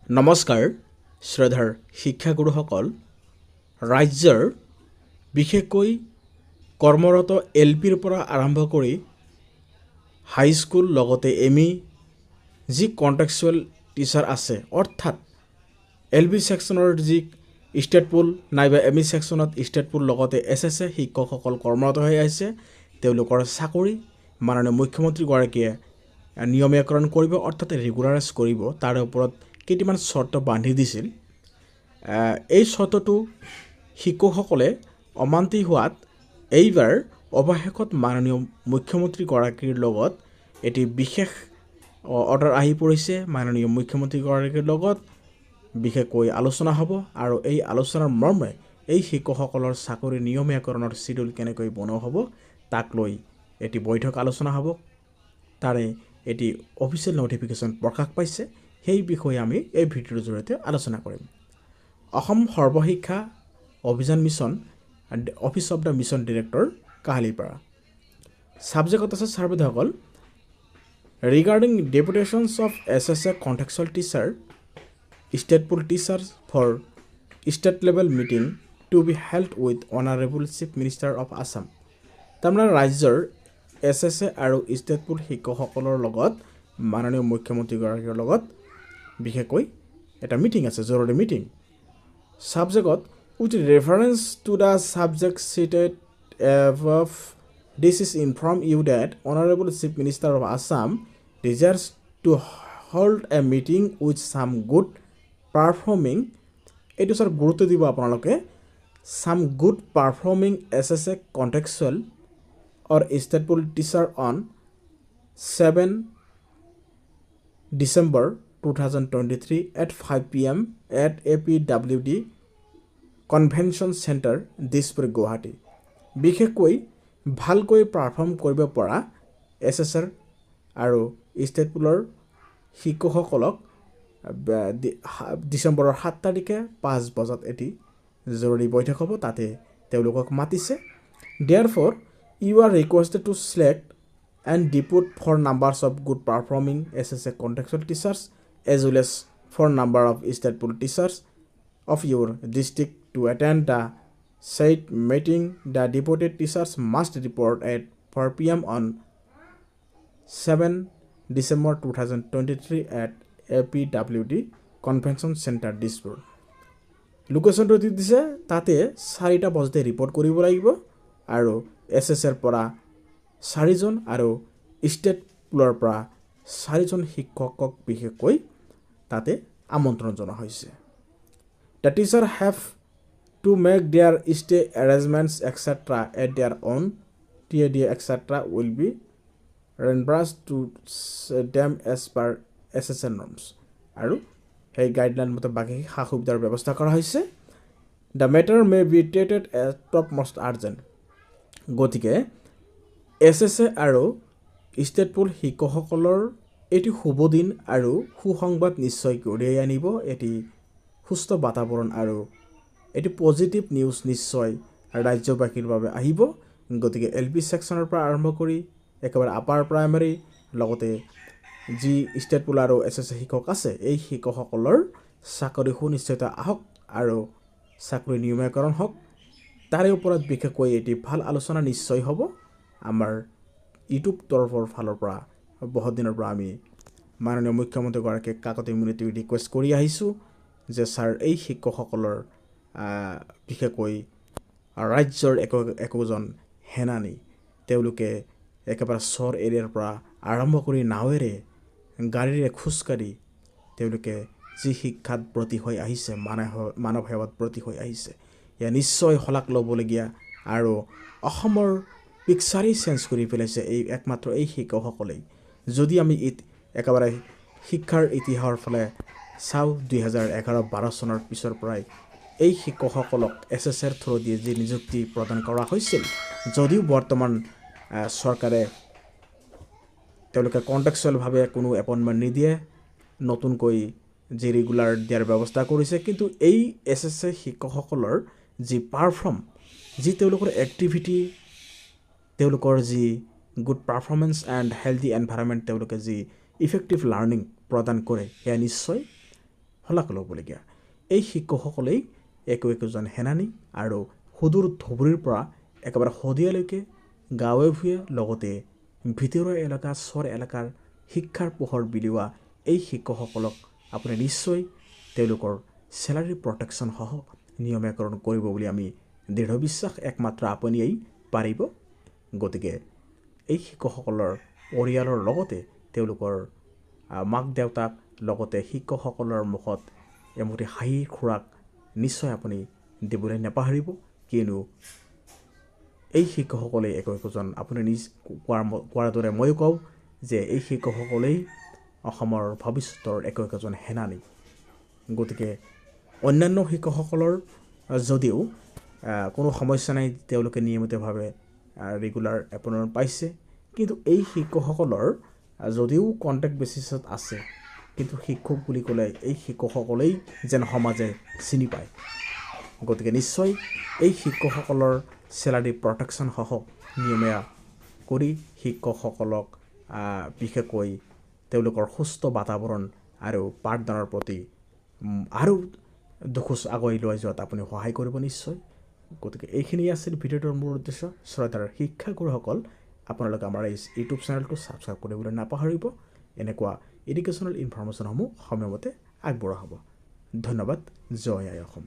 নমস্কাৰ শ্ৰদ্ধাৰ শিক্ষাগুৰুসকল ৰাজ্যৰ বিশেষকৈ কৰ্মৰত এলপিৰ পৰা আৰম্ভ কৰি হাইস্কুল লগতে এমই যি কন্ট্ৰাকচুয়াল টিচাৰ আছে অৰ্থাৎ এলপি সেকশনৰ যি ষ্টেট পুল নাইবা এমই সেকশনত ষ্টেট পুল লগতে SSA শিক্ষকসকল কৰ্মৰত হৈ আছে তেওঁলোকৰ চাকৰি মাননীয় মুখ্যমন্ত্ৰী গৰাকীয়ে নিয়মীকৰণ কৰিব অৰ্থাৎ ৰেগুলাৰাইজ কৰিব তাৰ ওপৰত কেইটামান চৰ্ত বান্ধি দিছিল এই চৰ্তটো শিক্ষকসকলে অমান্তি হোৱাত এইবাৰ অৱশেষত মাননীয় মুখ্যমন্ত্ৰী গৰাকীৰ লগত এটি বিশেষ অৰ্ডাৰ আহি পৰিছে মাননীয় মুখ্যমন্ত্ৰী গৰাকীৰ লগত বিশেষকৈ আলোচনা হ'ব আৰু এই আলোচনাৰ মৰ্মে এই শিক্ষকসকলৰ চাকৰি নিয়মীকৰণৰ শিডিউল কেনেকৈ বনোৱা হ'ব তাক লৈ এটি বৈঠক আলোচনা হ'ব তাৰে এটি অফিচিয়েল নোটিফিকেশন প্ৰকাশ পাইছে সেই বিষয়ে আমি এই ভিডিঅ'ৰ জৰিয়তে আলোচনা কৰিম Assam Sarva Shiksha Abhiyan mission office of the mission director Kahilipara subject আছে ছাৰবেদসকল regarding deputations of SSA contractual teacher state pool teachers for state level meeting to be held with honorable chief minister of assam তাৰমানে ৰাজ্যৰ SSA আৰু state pool শিক্ষকসকলৰ লগত মাননীয় মুখ্যমন্ত্ৰী গৰাকীৰ লগত বিশেষকৈ এটা মিটিং আছে জৰুৰী meeting সাবজেক্টত with reference to the subject cited above this is inform you that honorable chief minister of assam desires to hold a meeting with some good performing etu sir guruto dibo apnaloke some good performing SSA contractual or state pool teacher on 7 December 2023 at 5 p.m. at APWD Convention Center Dispur Guwahati বিশেষকৈ ভালকৈ perform কৰিব পৰা SSR আৰু state পুলৰ শিক্ষকসকলক ডিসেম্বৰৰ 7 তাৰিখে 5 বজাত এটি জৰুৰী বৈঠক হ'ব তাতে তেওঁলোকক মাতিছে therefore you are requested to select and depute 4 numbers of good performing SSA contractual teachers as well as 4 number of state pool teachers of your district to attend the said meeting. The deputed teachers must report at 4 p.m. on 7 December 2023 at APWD Convention Center Dispur. লোকেশনটো দি দিছে তাতে 4টা বজাতে report কৰিব লাগিব আৰু SSR পৰা 4 জন আৰু state পুলৰ পৰা 4 জন শিক্ষকক বিশেষকৈ তাতে আমন্ত্ৰণ জনা হৈছে The teacher have to make their stay arrangements etc. at their own TED etc. will be reimbursed to them as per SSA norms. আৰু এই গাইডলাইন মতে বাকি সা-সুবিধাৰ ব্যৱস্থা কৰা হৈছে The matter may be treated as topmost urgent. গতিকে SSA আৰু ষ্টেট পুল শিক্ষকসকলৰ এটি শুভ দিন আৰু সুসংবাদ নিশ্চয় কঢ়িয়াই আনিব এটি সুস্থ বাতাবৰণ আৰু এটি পজিটিভ নিউজ নিশ্চয় ৰাজ্যবাসীৰ বাবে আহিব গতিকে এলপি সেকশনৰ পৰা আৰম্ভ কৰি একেবাৰে আপাৰ প্ৰাইমাৰী লগতে যি ষ্টেট পুল আৰু SSA শিক্ষক আছে এই শিক্ষকসকলৰ চাকৰি সুনিশ্চিত আহক আৰু চাকৰি নিয়মীকৰণ হওক তাৰে ওপৰত বিশেষকৈ এটি ভাল আলোচনা নিশ্চয় হ'ব আমাৰ ইউটিউব তৰফৰ ফালৰ পৰা বহুত দিনৰ পৰা আমি মাননীয় মুখ্যমন্ত্ৰী গৰাকীক কাকতি মিনতি ৰিকুৱেষ্ট কৰি আহিছোঁ যে স্যাৰ এই শিক্ষকসকলৰ বিশেষকৈ ৰাজ্যৰ একোজন হেনানি তেওঁলোকে একেবাৰে চৰ এৰিয়াৰ পৰা আৰম্ভ কৰি নাৱেৰে গাড়ীৰে খোজকাঢ়ি তেওঁলোকে যি শিক্ষাত ব্ৰতী হৈ আহিছে মানৱ সেৱাত ব্ৰতী হৈ আহিছে ইয়া নিশ্চয় হলাক ল'বলগীয়া আৰু অসমৰ পিকচাৰেই চেঞ্জ কৰি পেলাইছে এই একমাত্ৰ এই শিক্ষকসকলেই যদি আমি একেবাৰে শিক্ষাৰ ইতিহাসৰ ফালে চাও 2011-12 চনৰ পিছৰ পৰাই এই শিক্ষকসকলক SSR থ্ৰু দিয়ে যি নিযুক্তি প্ৰদান কৰা হৈছিল যদিও বৰ্তমান চৰকাৰে তেওঁলোকে কন্ট্ৰাকচুৱেল ভাৱে কোনো এপইন্টমেন্ট নিদিয়ে নতুনকৈ যি ৰেগুলাৰ দিয়াৰ ব্যৱস্থা কৰিছে কিন্তু এই SSA শিক্ষকসকলৰ যি পাৰফৰ্ম যি তেওঁলোকৰ এক্টিভিটি তেওঁলোকৰ যি good performance and healthy environment তেওঁলোকে যি ইফেক্টিভ লাৰ্নিং প্ৰদান কৰে এয়া নিশ্চয় শলাগ ল'বলগীয়া। এই শিক্ষকসকলেই একোজন সেনানী আৰু সুদূৰ ধুবুৰীৰ পৰা একেবাৰে শদিয়ালৈকে গাঁৱে ভূঞে লগতে ভিতৰুৱা এলেকা চৰ এলেকাৰ শিক্ষাৰ পোহৰ বিলোৱা এই শিক্ষকসকলক আপুনি নিশ্চয় তেওঁলোকৰ চেলাৰী প্ৰটেকশ্যন সহ নিয়মীয়াকৰণ কৰিব বুলি আমি দৃঢ় বিশ্বাস একমাত্ৰ আপুনিয়েই পাৰিব। গতিকে এই শিক্ষকসকলৰ পৰিয়ালৰ লগতে তেওঁলোকৰ মাক দেউতাক লগতে শিক্ষকসকলৰ মুখত এমুঠি হাঁহিৰ খোৰাক নিশ্চয় আপুনি দিবলৈ নাপাহৰিব, কিয়নো এই শিক্ষকসকলে একোজন আপুনি নিজ কোৱাৰ দৰে ময়ো কওঁ যে এই শিক্ষকসকলেই অসমৰ ভৱিষ্যতৰ একোজন সেনানী। গতিকে অন্যান্য শিক্ষকসকলৰ যদিও কোনো সমস্যা নাই, তেওঁলোকে নিয়মিতভাৱে ৰেগুলাৰ এপইণ্টমেণ্ট পাইছে, কিন্তু এই শিক্ষকসকলৰ যদিও কণ্ট্ৰেক্ট বেচিছত আছে, কিন্তু শিক্ষক বুলি ক'লে এই শিক্ষকসকলেই যেন সমাজে চিনি পায়। গতিকে নিশ্চয় এই শিক্ষকসকলৰ চেলাৰী প্ৰটেকশ্যন সহ নিয়মীয়া কৰি শিক্ষকসকলক বিশেষকৈ তেওঁলোকৰ সুস্থ বাতাবৰণ আৰু পাঠদানৰ প্ৰতি আৰু দুখোজ আগুৱাই লৈ যোৱাত আপুনি সহায় কৰিব নিশ্চয়। গতিকে এইখিনি আছিল ভিডিঅ'টোৰ মূল উদ্দেশ্য। শ্ৰোতাৰ শিক্ষাগুৰুসকল, আপোনালোকে আমাৰ এই ইউটিউব চেনেলটো ছাবস্ক্ৰাইব কৰিবলৈ নাপাহৰিব। এনেকুৱা এডুকেশ্যনেল ইনফৰমেশ্যনসমূহ সময়মতে আগবঢ়োৱা হ'ব। ধন্যবাদ। জয় আই অসম।